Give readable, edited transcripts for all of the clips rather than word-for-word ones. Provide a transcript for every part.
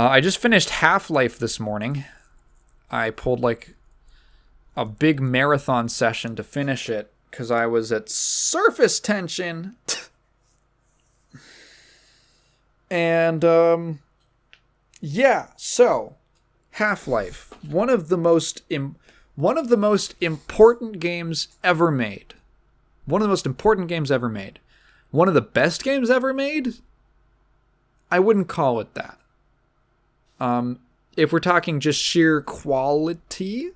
I just finished Half-Life this morning. I pulled like a big marathon session to finish it because I was at surface tension. And yeah, so Half-Life, one of the most important games ever made. One of the most important games ever made. One of the best games ever made? I wouldn't call it that. If we're talking just sheer quality,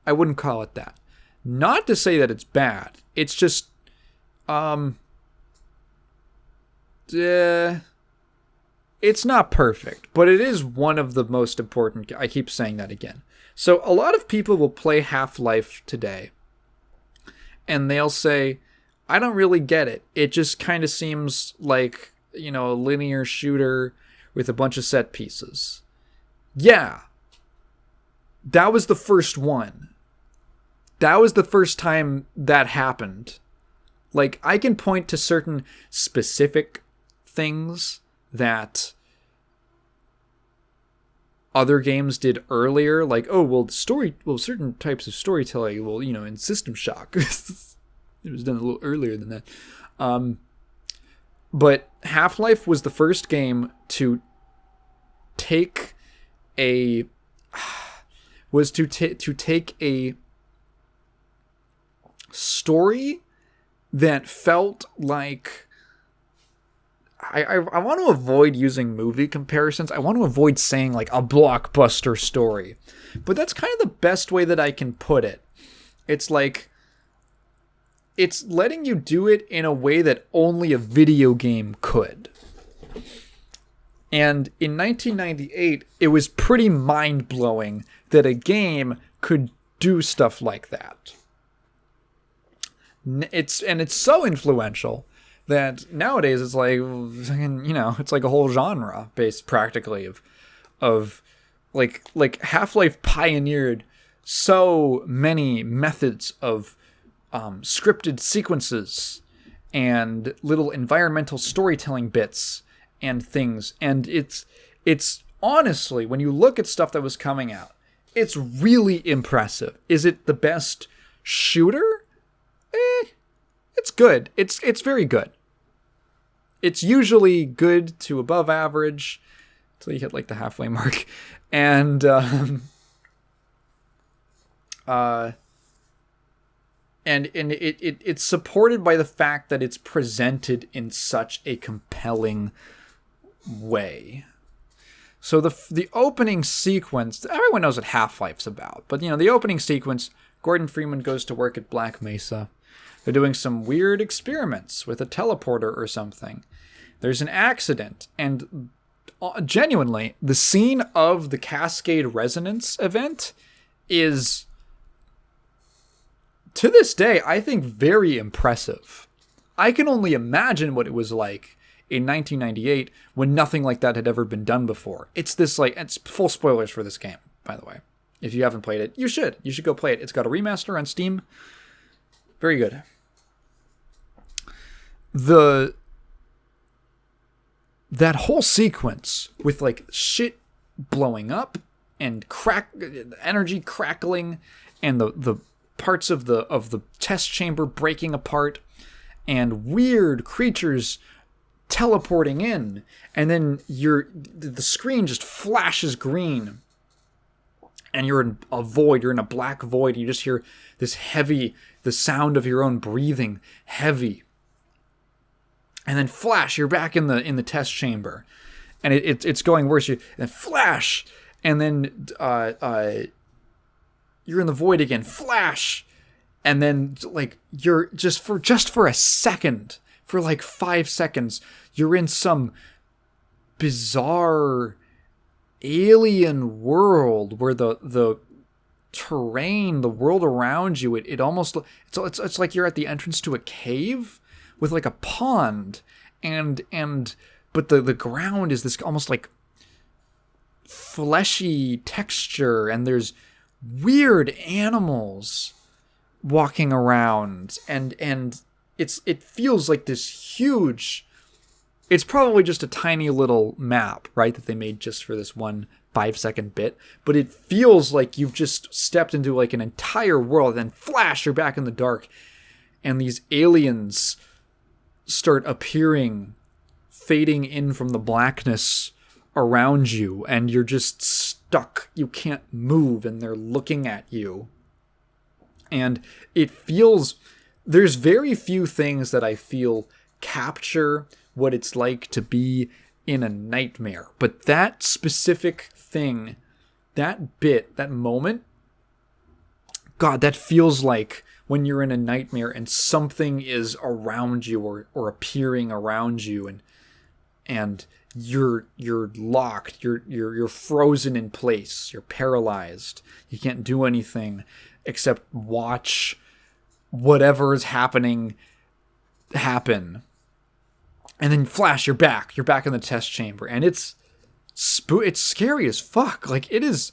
I wouldn't call it that. Not to say that it's bad. It's just, it's not perfect, but it is one of the most important. I keep saying that again. So a lot of people will play Half-Life today, and they'll say, I don't really get it. It just kind of seems like, a linear shooter with a bunch of set pieces. Yeah. That was the first one. That was the first time that happened. Like, I can point to certain specific things that other games did earlier. Like, certain types of storytelling, in System Shock. It was done a little earlier than that. But Half-Life was the first game to take a story that felt like I want to avoid using movie comparisons. I want to avoid saying like a blockbuster story. But that's kind of the best way that I can put it. It's like it's letting you do it in a way that only a video game could. And in 1998, it was pretty mind-blowing that a game could do stuff like that. It's so influential that nowadays it's like, it's like a whole genre based practically of like Half-Life pioneered so many methods of scripted sequences and little environmental storytelling bits and things. And it's honestly, when you look at stuff that was coming out, it's really impressive. Is it the best shooter? It's good. It's very good. It's usually good to above average until you hit like the halfway mark. And it's supported by the fact that it's presented in such a compelling way. So the opening sequence, everyone knows what Half-Life's about, but the opening sequence, Gordon Freeman goes to work at Black Mesa. They're doing some weird experiments with a teleporter or something. There's an accident, and genuinely, the scene of the Cascade Resonance event is, to this day, I think very impressive. I can only imagine what it was like in 1998 when nothing like that had ever been done before. It's full spoilers for this game, by the way. If you haven't played it, you should. You should go play it. It's got a remaster on Steam. Very good. That whole sequence with like shit blowing up and energy crackling and the parts of the test chamber breaking apart and weird creatures teleporting in, and then the screen just flashes green and you're in a void, you're in a black void, and you just hear this the sound of your own breathing, heavy. And then flash, you're back in the test chamber. And it's going worse. And flash, and then you're in the void again. Flash, and then like you're just for a second, for like 5 seconds, you're in some bizarre alien world where the terrain, the world around you, it almost it's like you're at the entrance to a cave with like a pond, but the ground is this almost like fleshy texture, and there's weird animals walking around, and it feels like this huge it's probably just a tiny little map, right, that they made just for this one 5-second bit, but it feels like you've just stepped into like an entire world, and then flash, you're back in the dark, and these aliens start appearing, fading in from the blackness around you, and you're just stuck. You can't move, and they're looking at you. And it feels, there's very few things that I feel capture what it's like to be in a nightmare. But that specific thing, that bit, that moment, God, that feels like when you're in a nightmare and something is around you or appearing around you, and you're locked, you're frozen in place, you're paralyzed, you can't do anything except watch whatever is happening happen. And then flash, you're back in the test chamber, and it's scary as fuck. Like, it is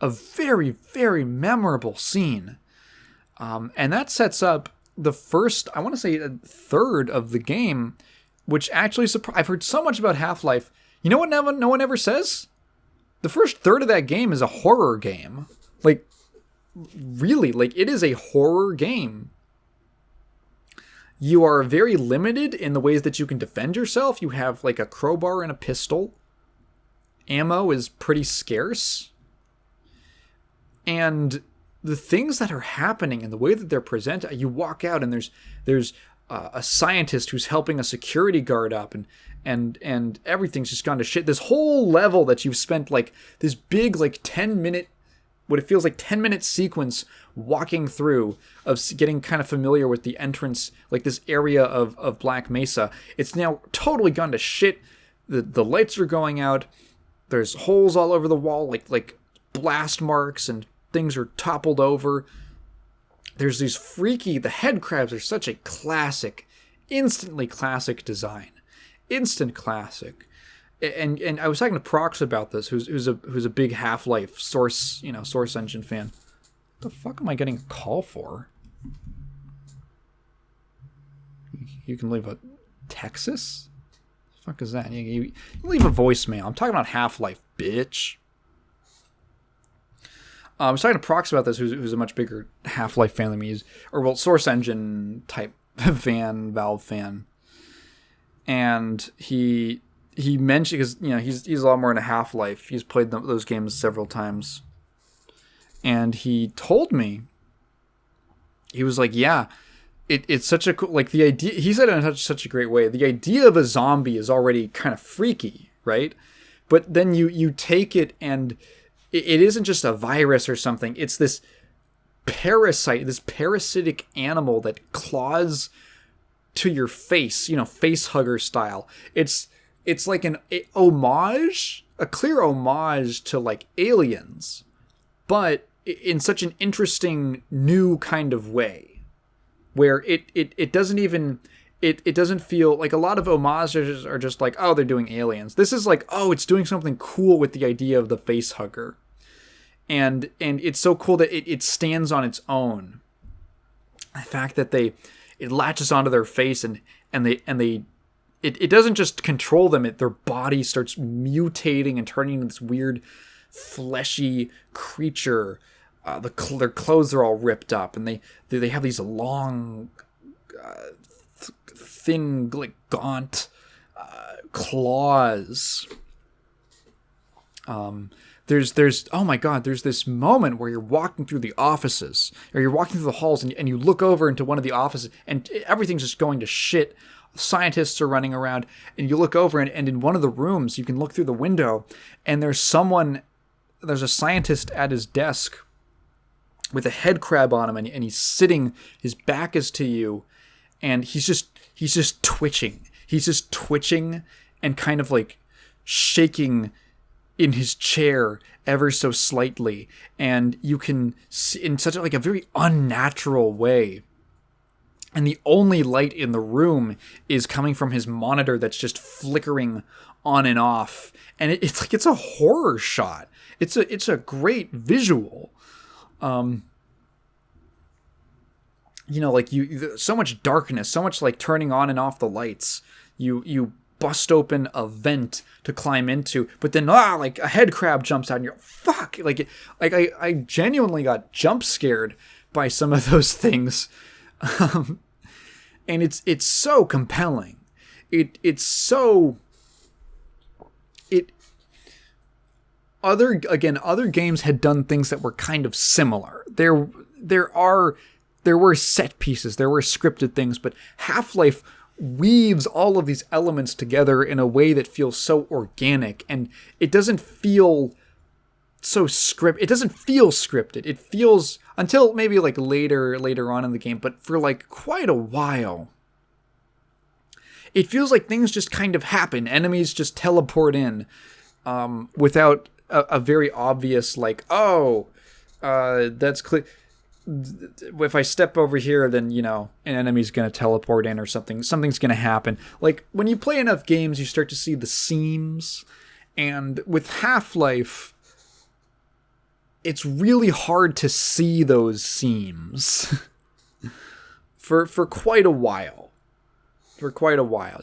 a very, very memorable scene. And that sets up the first, I want to say, a third of the game, which actually I've heard so much about Half-Life. You know what no one ever says? The first third of that game is a horror game. Like, really, like, it is a horror game. You are very limited in the ways that you can defend yourself. You have like a crowbar and a pistol. Ammo is pretty scarce. And the things that are happening and the way that they're presented, you walk out and there's a scientist who's helping a security guard up, and everything's just gone to shit. This whole level that you've spent like this big like 10-minute, what it feels like 10-minute sequence walking through of getting kind of familiar with the entrance, like this area of Black Mesa. It's now totally gone to shit. The lights are going out. There's holes all over the wall, like blast marks, and things are toppled over. There's these the head crabs are such a classic, instantly classic design. Instant classic. And I was talking to Prox about this, who's a big Half-Life source engine fan. What the fuck am I getting a call for? You can leave a Texas? What the fuck is that? You leave a voicemail. I'm talking about Half-Life, bitch. I was talking to Prox about this, who's a much bigger Half-Life fan than me, source engine type Valve fan, and he mentioned, because he's a lot more into Half-Life. He's played those games several times, and he told me, he was like, yeah, it's such a cool, like, the idea. He said it in such a great way. The idea of a zombie is already kind of freaky, right? But then you take it, and it isn't just a virus or something. It's this parasite, this parasitic animal that claws to your face, face hugger style. It's like an homage, a clear homage to like Aliens, but in such an interesting new kind of way, where it doesn't even, it doesn't feel like, a lot of homages are just like, oh, they're doing Aliens. This is like, oh, it's doing something cool with the idea of the face hugger. And it's so cool that it stands on its own. The fact that it latches onto their face, and it doesn't just control them. Their body starts mutating and turning into this weird fleshy creature. Their clothes are all ripped up, and they have these long, thin, like, gaunt claws. There's oh my god, there's this moment where you're walking through the offices, or you're walking through the halls, and you look over into one of the offices, and everything's just going to shit. Scientists are running around, and you look over, and in one of the rooms, you can look through the window, and there's a scientist at his desk with a head crab on him, and he's sitting, his back is to you, and he's just twitching. He's just twitching and kind of like shaking in his chair ever so slightly, and you can see in such a very unnatural way. And the only light in the room is coming from his monitor that's just flickering on and off. And it's like, it's a horror shot. It's a great visual. So much darkness, so much like turning on and off the lights. You bust open a vent to climb into, but then like a head crab jumps out and you're fuck, I genuinely got jump scared by some of those things. And it's so compelling. Other games had done things that were kind of similar. There were set pieces, there were scripted things, but Half-Life weaves all of these elements together in a way that feels so organic, and it doesn't feel so it doesn't feel scripted. It feels, until maybe like later on in the game, but for like quite a while, it feels like things just kind of happen. Enemies just teleport in without a very obvious like, that's clear. If I step over here, then, an enemy's going to teleport in or something. Something's going to happen. Like, when you play enough games, you start to see the seams. And with Half-Life, it's really hard to see those seams for quite a while.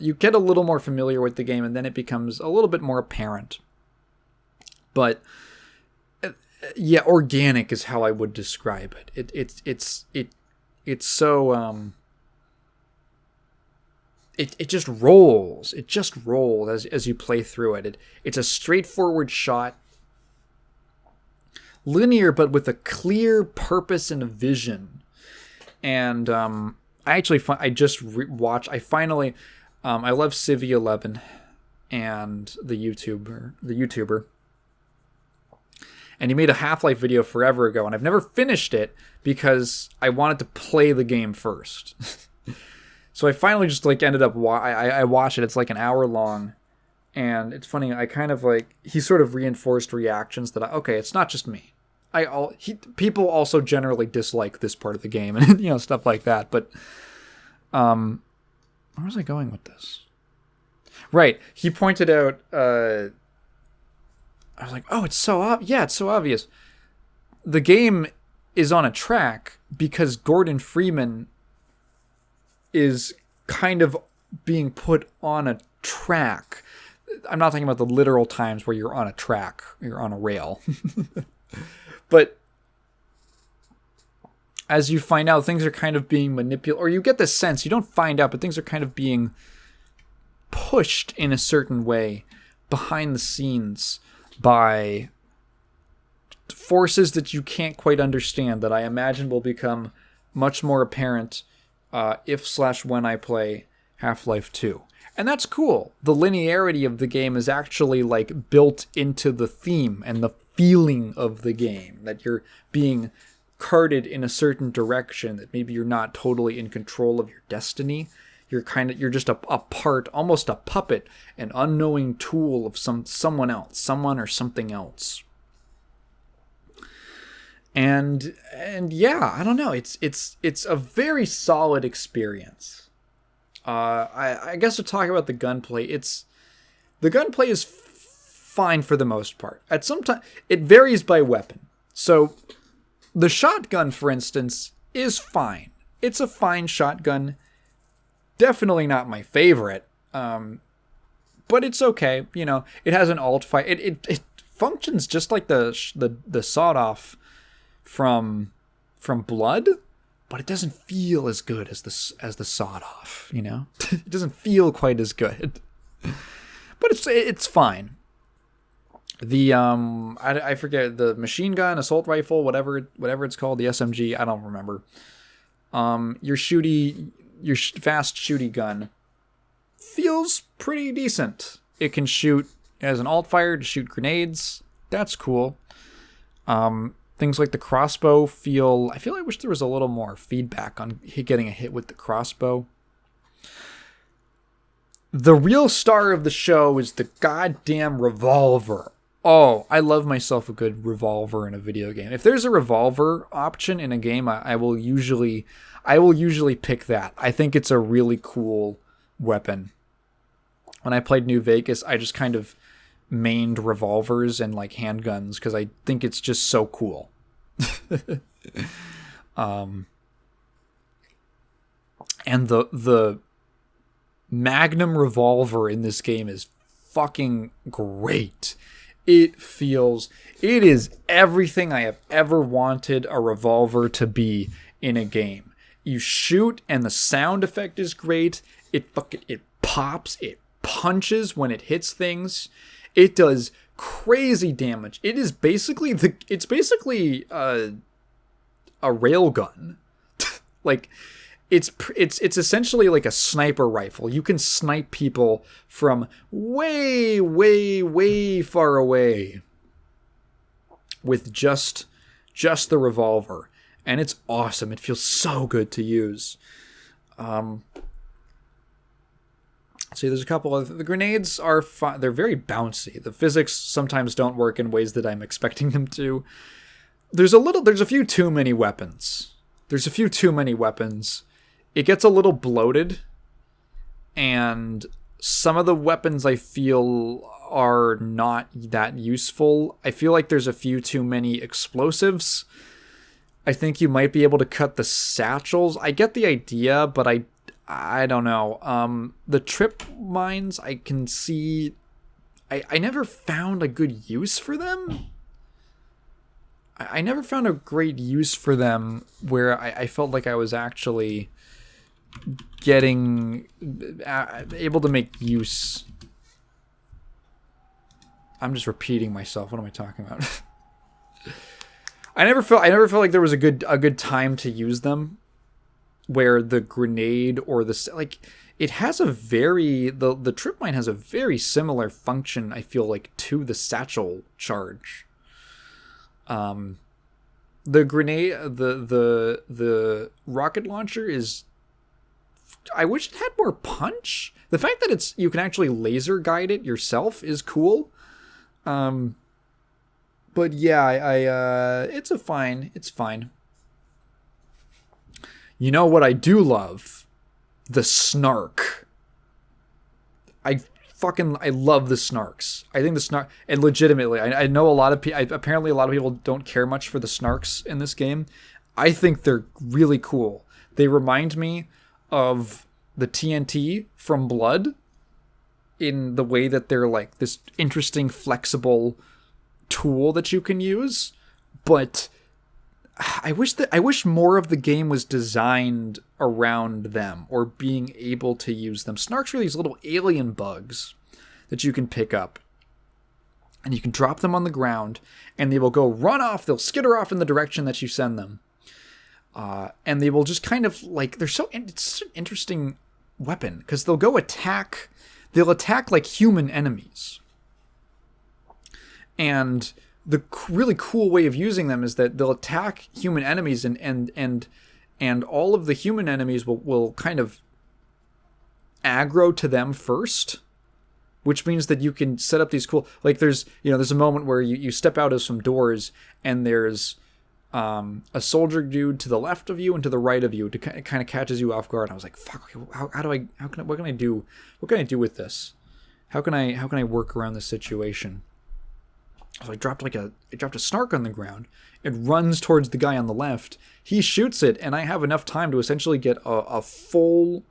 You get a little more familiar with the game, and then it becomes a little bit more apparent. But yeah, organic is how I would describe it. It's so it just rolls. It just rolls as you play through it. It's a straightforward shot, linear but with a clear purpose and a vision. And I love Civi11 and the YouTuber. And he made a Half-Life video forever ago, and I've never finished it because I wanted to play the game first. So I finally just ended up I watched it. It's like an hour long, and it's funny. I kind of he sort of reinforced reactions that it's not just me. People also generally dislike this part of the game, and stuff like that. But where was I going with this? Right, he pointed out. I was like, it's so it's so obvious. The game is on a track because Gordon Freeman is kind of being put on a track. I'm not talking about the literal times where you're on a track, you're on a rail. But as you find out, things are kind of being manipulated, or you get the sense, you don't find out, but things are kind of being pushed in a certain way behind the scenes by forces that you can't quite understand, that I imagine will become much more apparent when I play Half-Life 2. And that's cool. The linearity of the game is actually built into the theme and the feeling of the game, that you're being carted in a certain direction, that maybe you're not totally in control of your destiny. You're just a part, almost a puppet, an unknowing tool of someone or something else. And yeah, I don't know. It's a very solid experience. I guess to talk about the gunplay, the gunplay is fine for the most part. At some time, it varies by weapon. So the shotgun, for instance, is fine. It's a fine shotgun. Definitely not my favorite, but it's okay. It has an alt fire. It functions just like the sawed-off from Blood, but it doesn't feel as good as the sawed-off. It doesn't feel quite as good, but it's fine. The I forget, the machine gun, assault rifle, whatever it's called, the SMG. I don't remember. Your fast shooty gun feels pretty decent. It can shoot as an alt fire to shoot grenades. That's cool. Things like the crossbow I wish there was a little more feedback on getting a hit with the crossbow. The real star of the show is the goddamn revolver. Oh, I love myself a good revolver in a video game. If there's a revolver option in a game, I will usually pick that. I think it's a really cool weapon. When I played New Vegas, I just kind of mained revolvers and handguns because I think it's just so cool. And Magnum revolver in this game is fucking great. It is everything I have ever wanted a revolver to be in a game. You shoot and the sound effect is great. It pops, it punches when it hits things. It does crazy damage. It's basically a railgun. Like it's essentially like a sniper rifle. You can snipe people from way, way, way far away with just the revolver, and it's awesome. It feels so good to use. See, there's a couple of the grenades are fun. They're very bouncy. The physics sometimes don't work in ways that I'm expecting them to. There's a few too many weapons. It gets a little bloated, and some of the weapons I feel are not that useful. I feel like there's a few too many explosives. I think you might be able to cut the satchels. I get the idea, but I don't know. The trip mines, I can see... I never found a good use for them. I never found a great use for them where I felt like I was actually getting... able to make use. I'm just repeating myself. What am I talking about? I never felt like there was a good time to use them, where the grenade or it has a very the trip mine has a very similar function, I feel like, to the satchel charge. The grenade, the rocket launcher is, I wish it had more punch. The fact that you can actually laser guide it yourself is cool. But yeah, it's fine. You know what I do love? The snark. I love the snarks. I think the snark, and legitimately, I know a lot of people, apparently a lot of people don't care much for the snarks in this game. I think they're really cool. They remind me of the TNT from Blood in the way that they're like this interesting, flexible tool that you can use, but I wish more of the game was designed around them, or being able to use them. Snarks are these little alien bugs that you can pick up, and you can drop them on the ground, and they will go run off. They'll skitter off in the direction that you send them, and they will just kind of like it's such an interesting weapon because they'll go attack. They'll attack like human enemies, and the really cool way of using them is that they'll attack human enemies, and all of the human enemies will kind of aggro to them first, which means that you can set up these cool, like there's a moment where you step out of some doors and there's a soldier dude to the left of you and to the right of you. It kind of catches you off guard. And I was like, fuck, what can I do with this? How can I work around this situation? So I dropped a snark on the ground. It runs towards the guy on the left. He shoots it, and I have enough time to essentially get a full,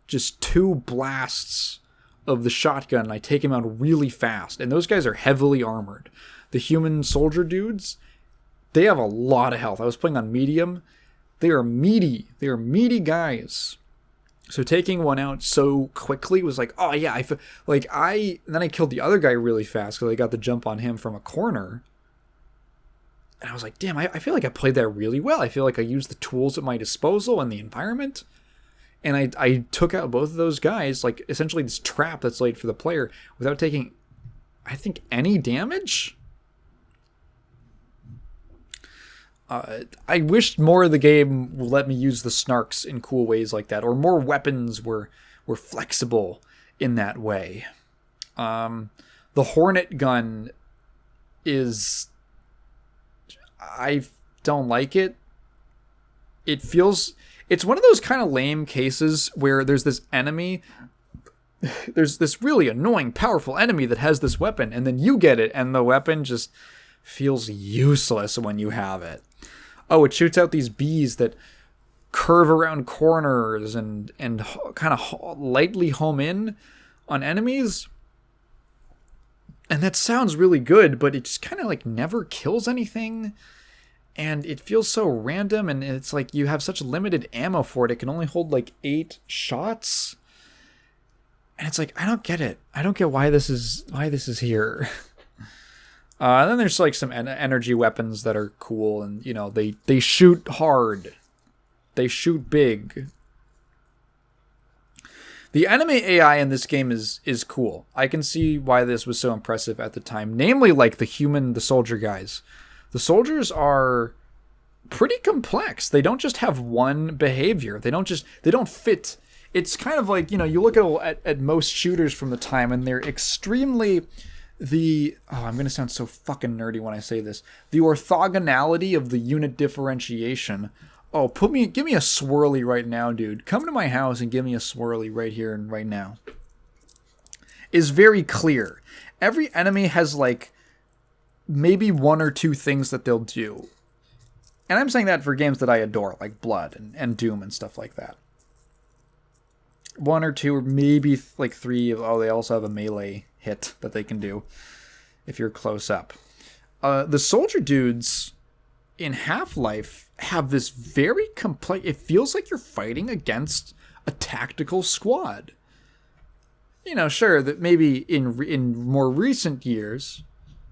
just 2 blasts of the shotgun, and I take him out really fast. And those guys are heavily armored. The human soldier dudes, they have a lot of health. I was playing on medium. They are meaty. They are meaty guys. So taking one out so quickly was like, oh yeah, and then I killed the other guy really fast because I got the jump on him from a corner. And I was like, damn, I feel like I played that really well. I feel like I used the tools at my disposal and the environment. And I took out both of those guys, like essentially this trap that's laid for the player, without taking, I think, any damage. I wish more of the game would let me use the snarks in cool ways like that, or more weapons were flexible in that way. The Hornet gun is... I don't like it. It's one of those kind of lame cases where there's this enemy, there's this really annoying, powerful enemy that has this weapon, and then you get it, and the weapon just feels useless when you have it. Oh, it shoots out these bees that curve around corners and kind of lightly home in on enemies. And that sounds really good, but it just kind of like never kills anything. And it feels so random, and it's like you have such limited ammo for it. It can only hold like 8 shots. And it's like, I don't get it. I don't get why this is here. And then there's like some energy weapons that are cool, and you know, they shoot hard. They shoot big. The enemy AI in this game is cool. I can see why this was so impressive at the time. Namely, like the soldier guys. The soldiers are pretty complex. They don't just have one behavior. They don't fit. It's kind of like, you know, you look at most shooters from the time, and they're extremely I'm going to sound so fucking nerdy when I say this. The orthogonality of the unit differentiation. Oh, give me a swirly right now, dude. Come to my house and give me a swirly right here and right now. Is very clear. Every enemy has like maybe 1 or 2 things that they'll do. And I'm saying that for games that I adore, like Blood and Doom and stuff like that. 1 or 2 or maybe like 3. Oh, they also have a melee hit that they can do if you're close up. The soldier dudes in Half-Life have this very complex... It feels like you're fighting against a tactical squad. You know, sure, that maybe in more recent years,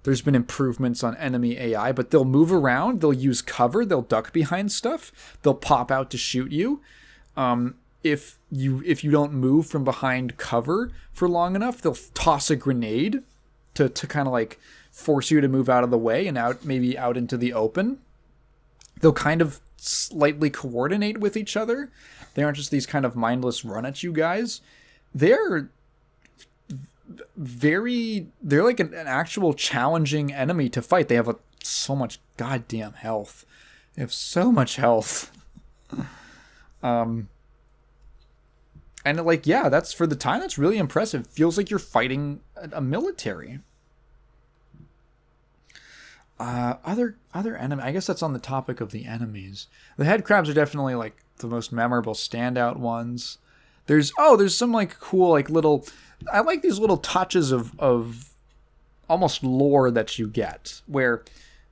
there's been improvements on enemy AI, but they'll move around, they'll use cover, they'll duck behind stuff, they'll pop out to shoot you. If you don't move from behind cover for long enough, they'll toss a grenade to kind of like force you to move out of the way and maybe out into the open. They'll kind of slightly coordinate with each other. They aren't just these kind of mindless run at you guys. They're like an actual challenging enemy to fight. They have so much goddamn health. They have so much health. And like, yeah, that's for the time, that's really impressive. Feels like you're fighting a military. Other enemy. I guess that's on the topic of the enemies. The head crabs are definitely like the most memorable standout ones. There's some like cool like little. I like these little touches of almost lore that you get where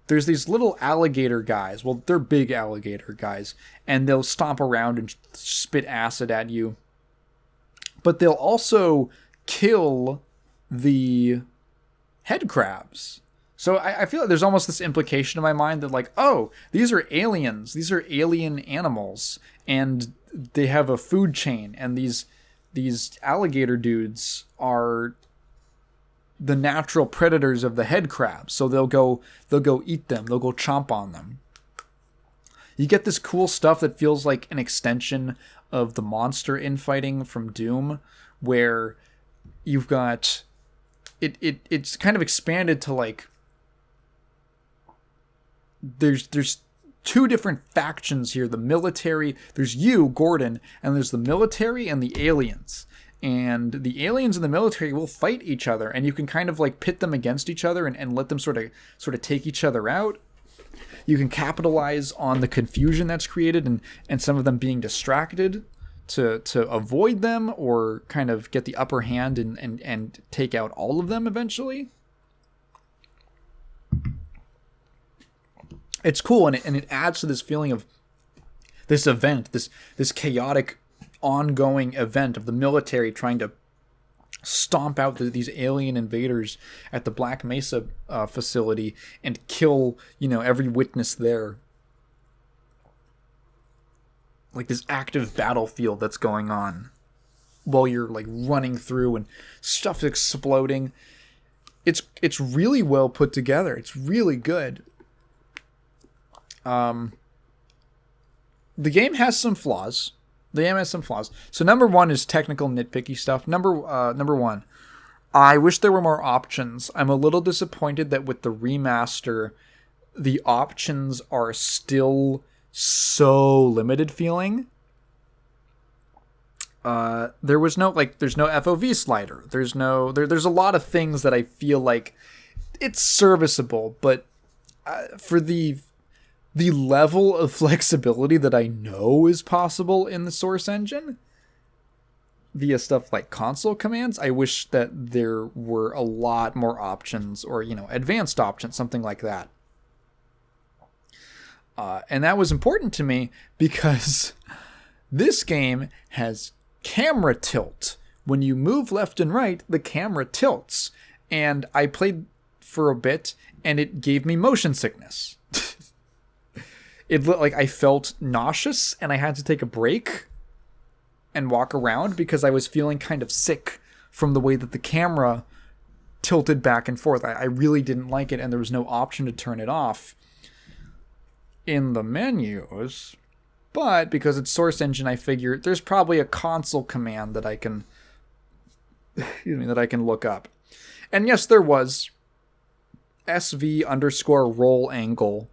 there's these little alligator guys. Well, they're big alligator guys, and they'll stomp around and spit acid at you. But they'll also kill the head crabs. So I feel like there's almost this implication in my mind that like, oh, these are aliens. These are alien animals. And they have a food chain. And these alligator dudes are the natural predators of the head crabs. So they'll go eat them. They'll go chomp on them. You get this cool stuff that feels like an extension of the monster infighting from Doom, where you've got it's kind of expanded to like there's 2 different factions here. The military, there's you, Gordon, and there's the military and the aliens. And the aliens and the military will fight each other, and you can kind of like pit them against each other and let them sort of take each other out. You can capitalize on the confusion that's created and some of them being distracted to avoid them or kind of get the upper hand and take out all of them eventually. It's cool, and it adds to this feeling of this event, this chaotic, ongoing event of the military trying to stomp out these alien invaders at the Black Mesa facility and kill, every witness there. Like this active battlefield that's going on while you're like running through and stuff exploding. It's really well put together. It's really good. The game has some flaws. So number 1 is technical nitpicky stuff. Number 1, I wish there were more options. I'm a little disappointed that with the remaster, the options are still so limited feeling. There's no FOV slider. There's a lot of things that I feel like it's serviceable, but for the the level of flexibility that I know is possible in the Source engine via stuff like console commands, I wish that there were a lot more options, or, advanced options, something like that. And that was important to me because this game has camera tilt. When you move left and right, the camera tilts. And I played for a bit, and it gave me motion sickness. It looked like I felt nauseous, and I had to take a break and walk around because I was feeling kind of sick from the way that the camera tilted back and forth. I really didn't like it, and there was no option to turn it off in the menus. But because it's Source Engine, I figured there's probably a console command that I can look up. And yes, there was SV_roll angle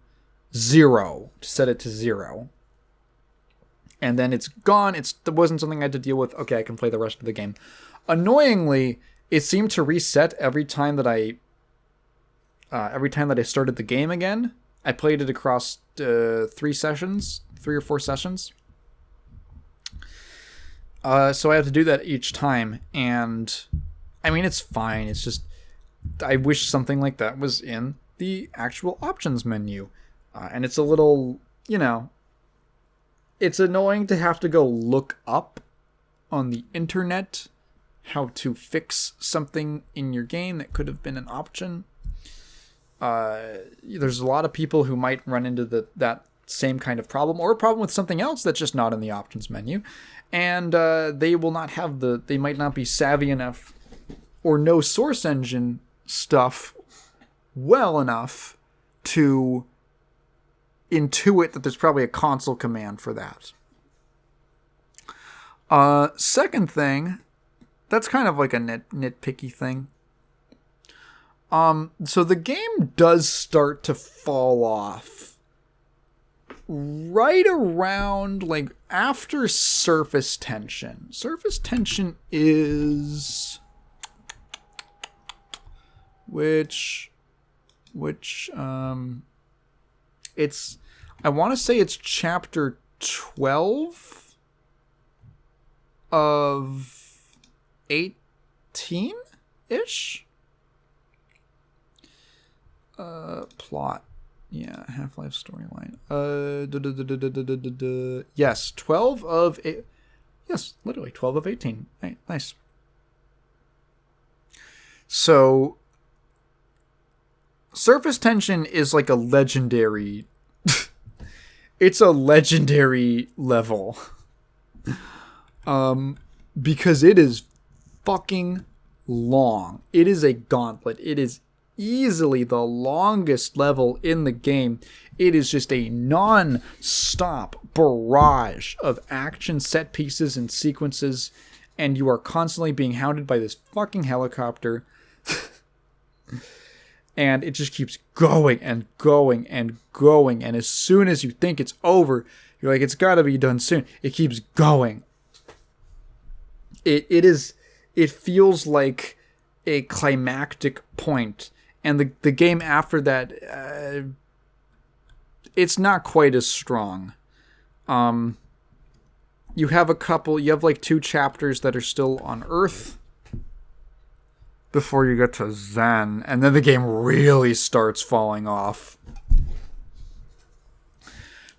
0 to set it to 0. And then it's gone. It wasn't something I had to deal with. Okay, I can play the rest of the game. Annoyingly, it seemed to reset every time that I started the game again. I played it across 3 or 4 sessions. So I have to do that each time. And I mean, it's fine. It's just, I wish something like that was in the actual options menu. And it's a little, it's annoying to have to go look up on the internet how to fix something in your game that could have been an option. There's a lot of people who might run into that same kind of problem, or a problem with something else that's just not in the options menu, and they might not be savvy enough or know Source Engine stuff well enough to intuit that there's probably a console command for that. Second thing, that's kind of like a nitpicky thing. So the game does start to fall off right around, like, after surface tension. Surface tension is it's, I want to say it's chapter 12 of 18-ish? Plot. Yeah, Half-Life storyline. Yes, 12 of 8. Yes, literally 12 of 18. Right, nice. So, surface tension is like a legendary... it's a legendary level. Because it is fucking long. It is a gauntlet. It is easily the longest level in the game. It is just a non-stop barrage of action set pieces and sequences, and you are constantly being hounded by this fucking helicopter. And it just keeps going and going and going, and as soon as you think it's over, you're like, it's gotta be done soon. It keeps going. It feels like a climactic point. And the game after that, it's not quite as strong. You have like 2 chapters that are still on Earth before you get to Zen, and then the game really starts falling off.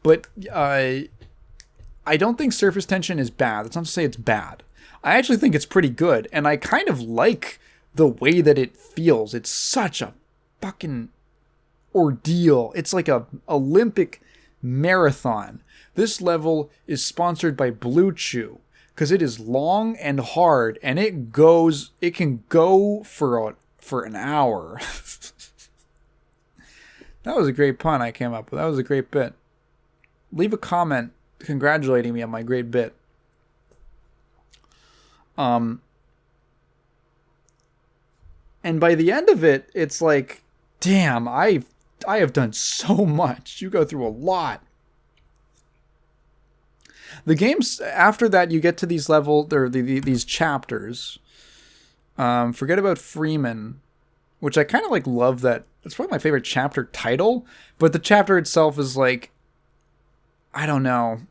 But I don't think surface tension is bad. That's not to say it's bad. I actually think it's pretty good, and I kind of like the way that it feels. It's such a fucking ordeal. It's like a Olympic marathon. This level is sponsored by Blue Chew because it is long and hard, and it can go for an hour. That was a great pun I came up with. That was a great bit. Leave a comment congratulating me on my great bit. And by the end of it, it's like, damn, I have done so much. You go through a lot. The games after that, you get to these these chapters. Forget about Freeman, which I kind of like love that. It's probably my favorite chapter title, but the chapter itself is like, I don't know.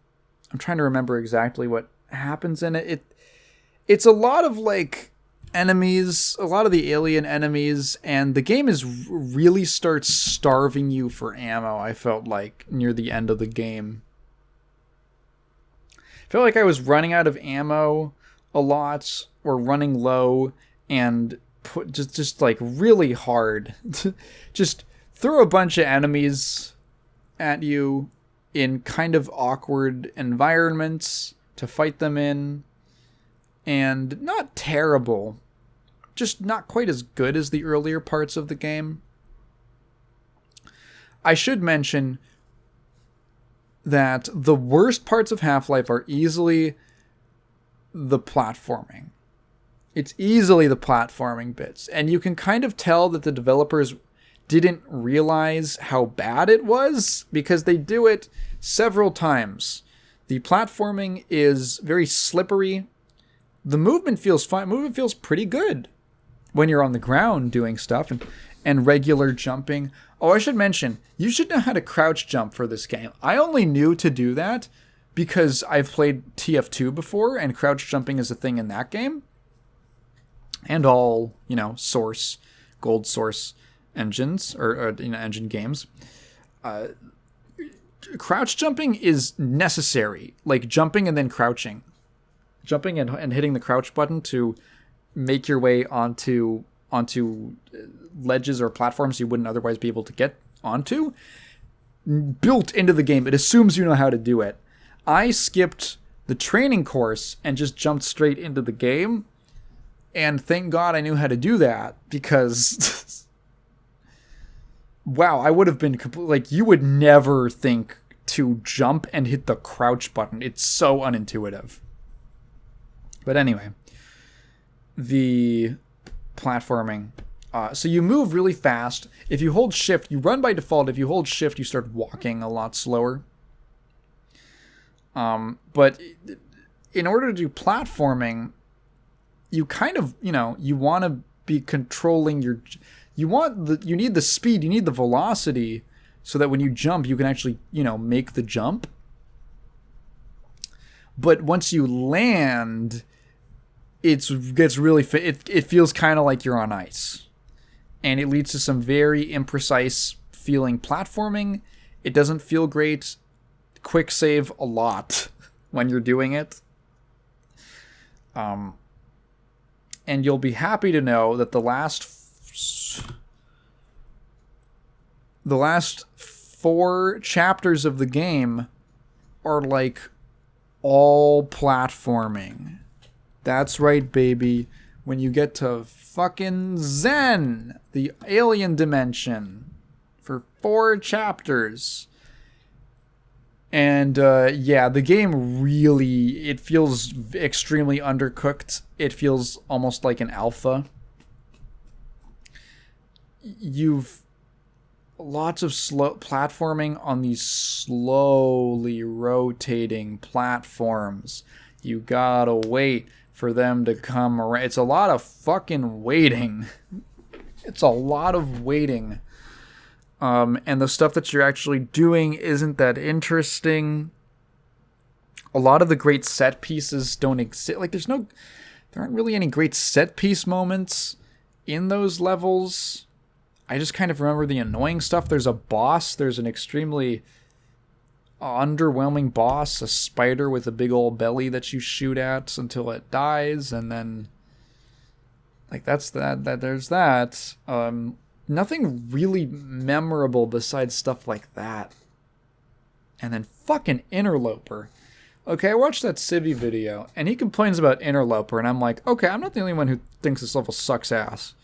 I'm trying to remember exactly what happens in it. It's a lot of like enemies, a lot of the alien enemies, and the game really starts starving you for ammo. I felt like near the end of the game. I felt like I was running out of ammo a lot, or running low, and just like really hard. Just throw a bunch of enemies at you in kind of awkward environments to fight them in, and not terrible, just not quite as good as the earlier parts of the game. I should mention that the worst parts of Half-Life are easily the platforming. It's easily the platforming bits, and you can kind of tell that the developers didn't realize how bad it was because they do it several times. The platforming is very slippery. The movement feels fine. Movement feels pretty good when you're on the ground doing stuff and regular jumping. Oh, I should mention, you should know how to crouch jump for this game. I only knew to do that because I've played TF2 before, and crouch jumping is a thing in that game. And all, Source, Gold Source engines, or engine games. Crouch jumping is necessary. Like jumping and then crouching. Jumping and hitting the crouch button to make your way onto ledges or platforms you wouldn't otherwise be able to get onto. Built into the game. It assumes you know how to do it. I skipped the training course and just jumped straight into the game. And thank God I knew how to do that, because wow, I would have been like, you would never think to jump and hit the crouch button. It's so unintuitive. But anyway, the platforming. So you move really fast. If you hold shift, you run by default. If you hold shift, you start walking a lot slower. But in order to do platforming, you kind of, you want to be controlling you need the speed, you need the velocity, so that when you jump, you can actually, make the jump. But once you land, it gets really it feels kind of like you're on ice. And it leads to some very imprecise feeling platforming. It doesn't feel great. Quick save a lot when you're doing it. And you'll be happy to know that the last 4 chapters of the game are like all platforming. That's right, baby. When you get to fucking Zen, the alien dimension, for 4 chapters. And the game really, it feels extremely undercooked. It feels almost like an alpha. You've lots of slow platforming on these slowly rotating platforms. You gotta wait for them to come around. It's a lot of fucking waiting. It's a lot of waiting. And the stuff that you're actually doing isn't that interesting. A lot of the great set pieces don't exist. Like, there aren't really any great set piece moments in those levels. I just kind of remember the annoying stuff. There's a boss. There's an extremely underwhelming boss, a spider with a big old belly that you shoot at until it dies, and then there's that. Nothing really memorable besides stuff like that. And then fucking Interloper. Okay, I watched that Civi video, and he complains about Interloper, and I'm like, okay, I'm not the only one who thinks this level sucks ass.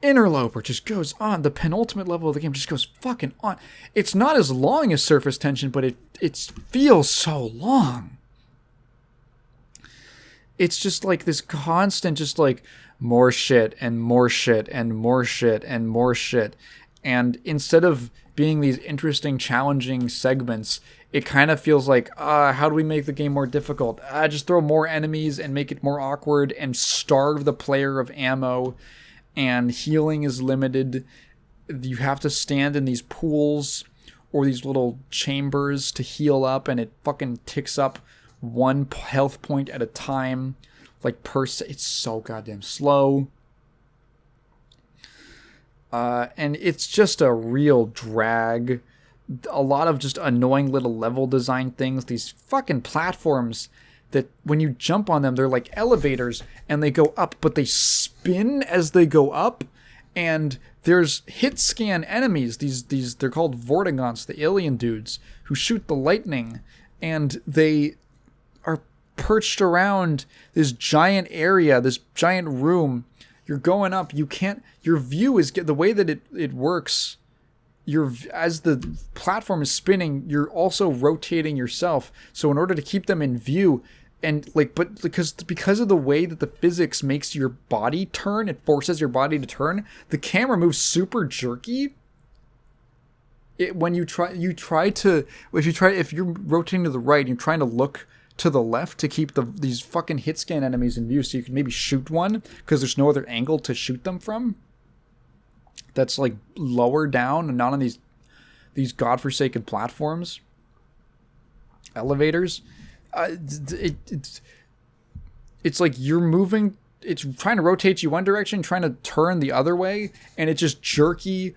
Interloper just goes on. The penultimate level of the game just goes fucking on. It's not as long as Surface Tension, but it feels so long. It's just like this constant, just like more shit and more shit and more shit and more shit. And instead of being these interesting, challenging segments, it kind of feels like, how do we make the game more difficult? Just throw more enemies and make it more awkward and starve the player of ammo. And healing is limited. You have to stand in these pools or these little chambers to heal up, and it fucking ticks up 1 health point at a time, like it's so goddamn slow. And it's just a real drag. A lot of just annoying little level design things. These fucking platforms that when you jump on them, they're like elevators and they go up, but they spin as they go up. And there's hit scan enemies. These they're called Vortigaunts, the alien dudes who shoot the lightning, and they are perched around this giant area, this giant room. You're going up. You can't. Your view is the way that it works. As the platform is spinning, you're also rotating yourself. So in order to keep them in view, and but because of the way that the physics makes your body turn, it forces your body to turn. The camera moves super jerky. If you're rotating to the right, you're trying to look to the left to keep these fucking hit scan enemies in view, so you can maybe shoot one because there's no other angle to shoot them from. That's like lower down and not on these godforsaken platforms, elevators. It's like you're moving. It's trying to rotate you one direction, trying to turn the other way, and it's just jerky.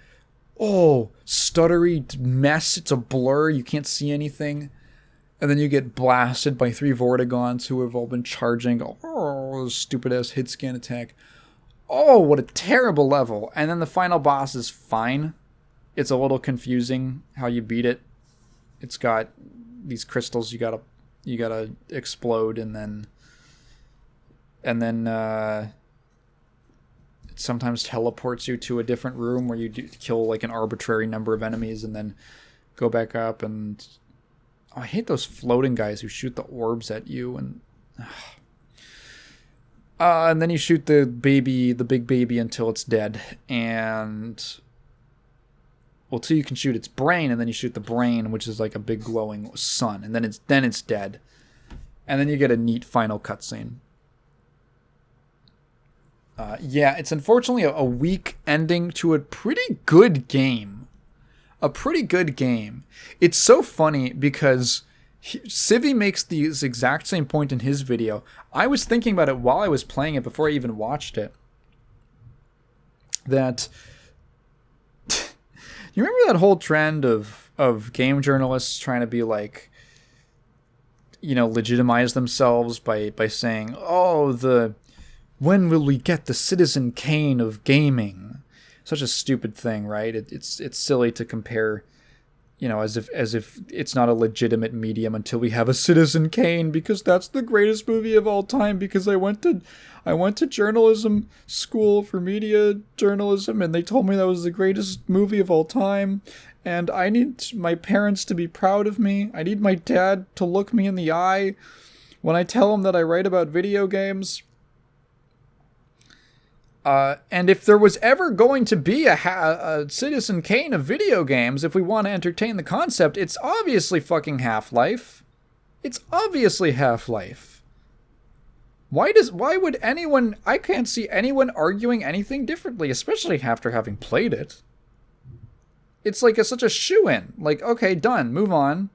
Oh, stuttery mess. It's a blur. You can't see anything. And then you get blasted by 3 Vortigaunts who have all been charging. Oh, stupid ass hit scan attack. Oh, what a terrible level. And then the final boss is fine. It's a little confusing how you beat it. It's got these crystals you gotta explode, and then it sometimes teleports you to a different room where you kill like an arbitrary number of enemies and then go back up. And I hate those floating guys who shoot the orbs at you, and then you shoot the big baby until it's dead, and till you can shoot its brain, and then you shoot the brain, which is like a big glowing sun, and then it's dead, and then you get a neat final cutscene. It's unfortunately a weak ending to a pretty good game. It's so funny because Civi makes this exact same point in his video. I was thinking about it while I was playing it before I even watched it. That you remember that whole trend of game journalists trying to be like, legitimize themselves by saying, when will we get the Citizen Kane of gaming? Such a stupid thing, right? It's silly to compare, as if it's not a legitimate medium until we have a Citizen Kane, because that's the greatest movie of all time. Because I went to journalism school for media journalism, and they told me that was the greatest movie of all time. And I need my parents to be proud of me. I need my dad to look me in the eye when I tell him that I write about video games. And if there was ever going to be a Citizen Kane of video games, if we want to entertain the concept, it's obviously fucking Half-Life. It's obviously Half-Life. Why would anyone... I can't see anyone arguing anything differently, especially after having played it. It's like such a shoo-in. Like, okay, done, move on.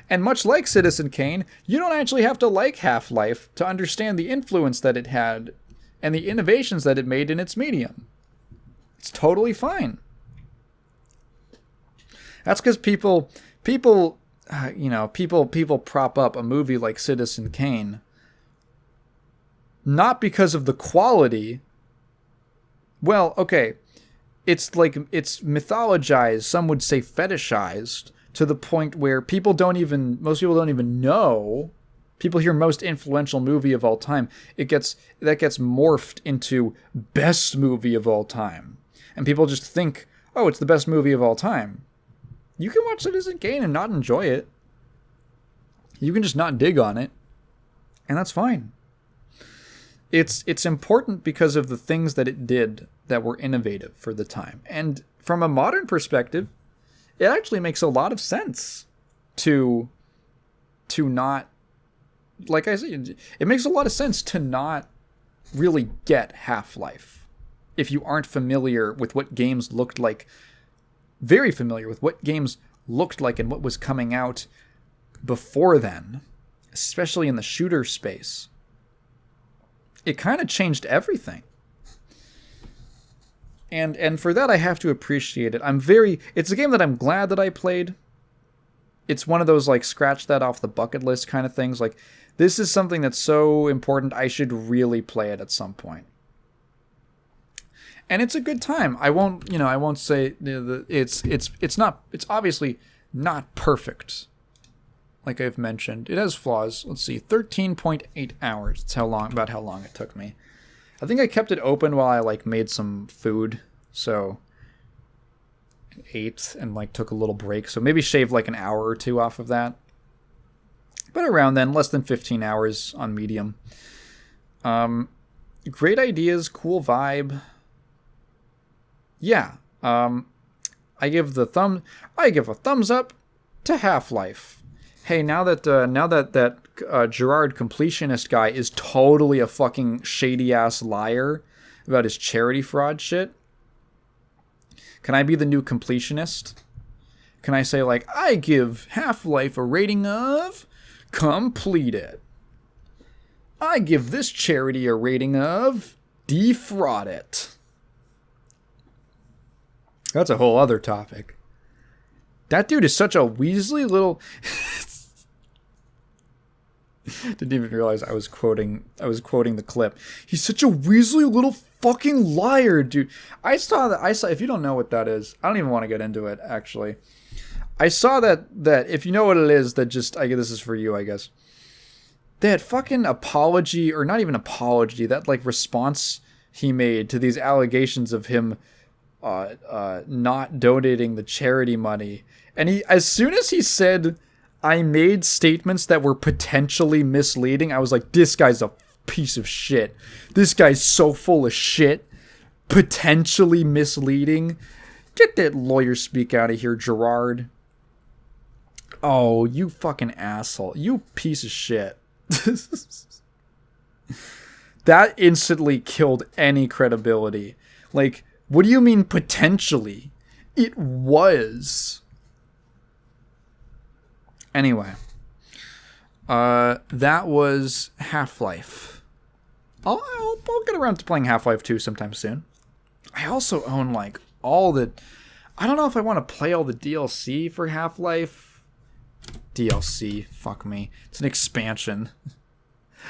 And much like Citizen Kane, you don't actually have to like Half-Life to understand the influence that it had and the innovations that it made in its medium. It's totally fine. That's because people prop up a movie like Citizen Kane, not because of the quality. Well, okay, it's mythologized, some would say fetishized, to the point where most people don't even know. People hear most influential movie of all time. That gets morphed into best movie of all time. And people just think, oh, it's the best movie of all time. You can watch Citizen Kane and not enjoy it. You can just not dig on it. And that's fine. It's important because of the things that it did that were innovative for the time. And from a modern perspective, it actually makes a lot of sense to not... Like I said, it makes a lot of sense to not really get Half-Life if you aren't familiar with what games looked like, very familiar with what games looked like and what was coming out before then, especially in the shooter space, it kind of changed everything. And for that, I have to appreciate it. It's a game that I'm glad that I played. It's one of those, like, scratch that off the bucket list kind of things. Like, this is something that's so important, I should really play it at some point. And it's a good time. I won't say it's obviously not perfect. Like I've mentioned, it has flaws. Let's see, 13.8 hours. That's about how long it took me. I think I kept it open while I, like, made some food, so ate and, like, took a little break. So maybe shaved like an hour or two off of that. But around then, less than 15 hours on medium. Great ideas, cool vibe. Yeah. I give a thumbs up to Half-Life. Hey, now that Gerard completionist guy is totally a fucking shady ass liar about his charity fraud shit, can I be the new completionist? Can I say, like, I give Half-Life a rating of complete it. I give this charity a rating of defraud it. That's a whole other topic. That dude is such a Weasley little... Didn't even realize I was quoting the clip. He's such a Weasley little fucking liar, dude. I saw if you don't know what that is, I don't even want to get into it, actually. I saw that if you know what it is, that just, this is for you, I guess. That fucking apology, or not even apology, that, like, response he made to these allegations of him not donating the charity money. And as soon as he said, I made statements that were potentially misleading, I was like, this guy's a piece of shit. This guy's so full of shit. Potentially misleading. Get that lawyer speak out of here, Gerard. Oh, you fucking asshole. You piece of shit. That instantly killed any credibility. Like, what do you mean potentially? It was. Anyway, that was Half-Life. I'll get around to playing Half-Life 2 sometime soon. I also own, like, I don't know if I want to play all the DLC for Half-Life. DLC, fuck me. It's an expansion.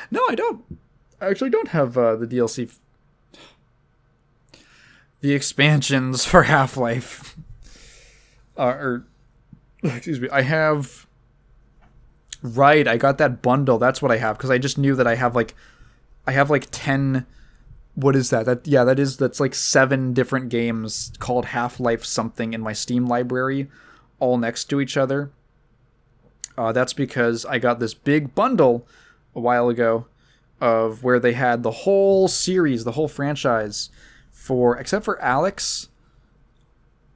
No, I don't. I actually don't have the DLC. The expansions for Half-Life. Excuse me. I have... Right, I got that bundle. That's what I have, because I just knew that I have like 10. What is that? That's like 7 different games called Half-Life something in my Steam library, all next to each other. That's because I got this big bundle a while ago of where they had the whole series, the whole franchise, except for Alex,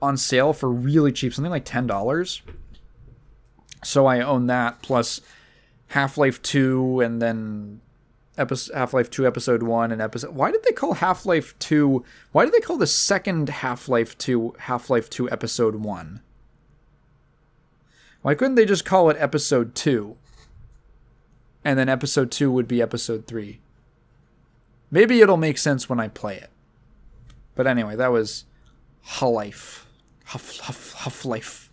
on sale for really cheap, something like $10. So I own that, plus Half-Life 2, and then Half-Life 2 Episode 1 and Episode... Why did they call Half-Life 2... Why did they call the second Half-Life 2 Half-Life 2 Episode 1? Why couldn't they just call it Episode 2? And then Episode 2 would be Episode 3. Maybe it'll make sense when I play it. But anyway, that was Half-Life. Half-Life.